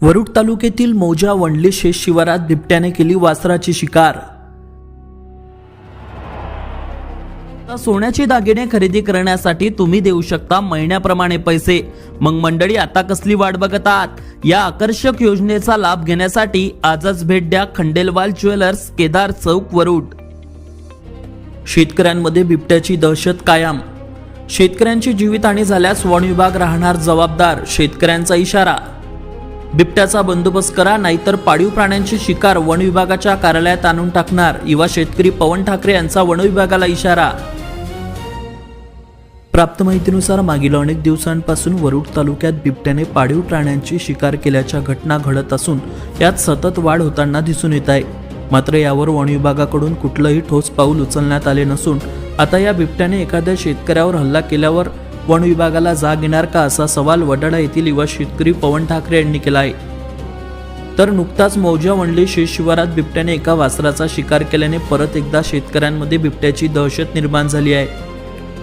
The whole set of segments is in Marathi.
वरुड तालुक्यातील मौजा वंडली शेत शिवारात बिबट्याने केली वासराची शिकार। सोन्याचे दागिने खरेदी करण्यासाठी तुम्ही देऊ शकता महिन्याप्रमाणे पैसे। मग मंडळी, आता कसली वाट बघत आहात? या आकर्षक योजनेचा लाभ घेण्यासाठी आजच भेट द्या खंडेलवाल ज्वेलर्स, केदार चौक, वरुड। शेतकऱ्यांमध्ये बिबट्याची दहशत कायम। शेतकऱ्यांची जीवितहानी झाल्यास वन विभाग राहणार जबाबदार, शेतकऱ्यांचा इशारा। बिबट्याचा बंदोबस्त करा, नाहीतर पाळीव प्राण्यांची शिकार वन विभागाच्या कार्यालयात आणून टाकणार, युवा शेतकरी पवन ठाकरे यांचा वन विभागाला इशारा। प्राप्त माहितीनुसार मागील अनेक दिवसांपासून वरुड तालुक्यात बिबट्याने पाळीव प्राण्यांची शिकार केल्याच्या घटना घडत असून यात सतत वाढ होताना दिसून येत आहे। मात्र यावर वन विभागाकडून कुठलंही ठोस पाऊल उचलण्यात आले नसून आता या बिबट्याने एखाद्या शेतकऱ्यावर हल्ला केल्यावर वन विभागाला जाग येणार का, असा सवाल वडाळा येथील युवा शेतकरी पवन ठाकरे यांनी केला आहे। तर नुकताच मौजा वंडली शेत शिवारात बिबट्याने एका वासराचा शिकार केल्याने परत एकदा शेतकऱ्यांमध्ये बिबट्याची दहशत निर्माण झाली आहे।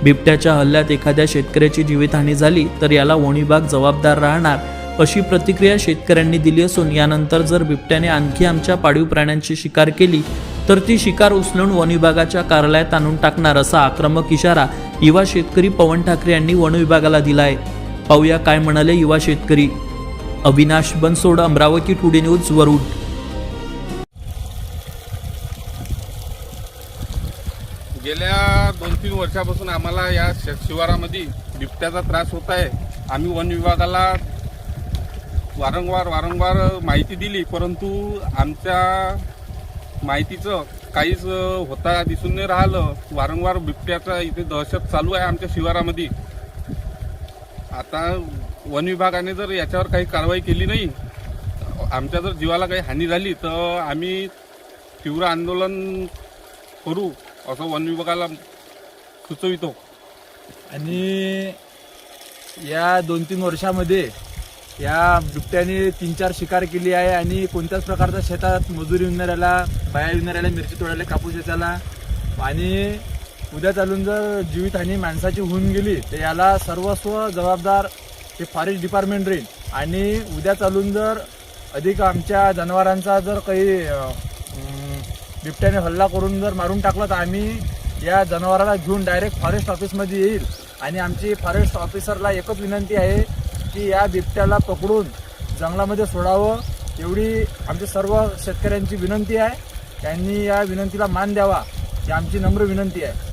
बिबट्याच्या हल्ल्यात एखाद्या शेतकऱ्याची जीवितहानी झाली तर याला वन विभाग जबाबदार राहणार, अशी प्रतिक्रिया शेतकऱ्यांनी दिली असून यानंतर जर बिबट्याने आणखी आमच्या पाळीव प्राण्यांची शिकार केली तर ती शिकार उचलून वन विभागाच्या कार्यालयात आणून टाकणार, असा आक्रमक इशारा युवा शेतकरी पवन ठाकरे यांनी वन विभागाला दिला आहे। पाहूया काय म्हणाले युवा शेतकरी। Avinash Bansod, Amravati today news, Warud. गेल्या 2-3 वर्षापासून आम्हाला या शिवारामध्ये बिबट्याचा त्रास होत आहे। आम्ही वन विभागाला वारंवार माहिती दिली, परंतु आमच्या माहितीचं काहीच होता दिसून नाही राहिलं। वारंवार बिबट्याचा इथे दहशत चालू आहे आमच्या शिवारामध्ये। आता वन विभागाने जर याच्यावर काही कारवाई केली नाही, आमच्या जर जीवाला काही हानी झाली तर आम्ही तीव्र आंदोलन करू, असं वन विभागाला सुचवितो। आणि या 2-3 वर्षामध्ये या बिबट्याने 3-4 शिकार केली आहे आणि कोणत्याच प्रकारचा शेतात मजुरी विणाऱ्याला, बाया विणाऱ्याला, मिरची तोडायला, कापूस वेचायला आणि उद्या चालून जर जीवितहानी माणसाची होऊन गेली तर याला सर्वस्व जबाबदार हे फॉरेस्ट डिपार्टमेंट राहील। आणि उद्या चालून जर अधिक आमच्या जनावरांचा जर काही बिबट्याने हल्ला करून जर मारून टाकला तर आम्ही या जनावराला घेऊन डायरेक्ट फॉरेस्ट ऑफिसमध्ये येईल। आणि आमची फॉरेस्ट ऑफिसरला एकच विनंती आहे की या बिबट्याला पकडून जंगलामध्ये सोडावं, एवढी आमची सर्व शेतकऱ्यांची विनंती आहे। त्यांनी या विनंतीला मान द्यावा, ही आमची नम्र विनंती आहे।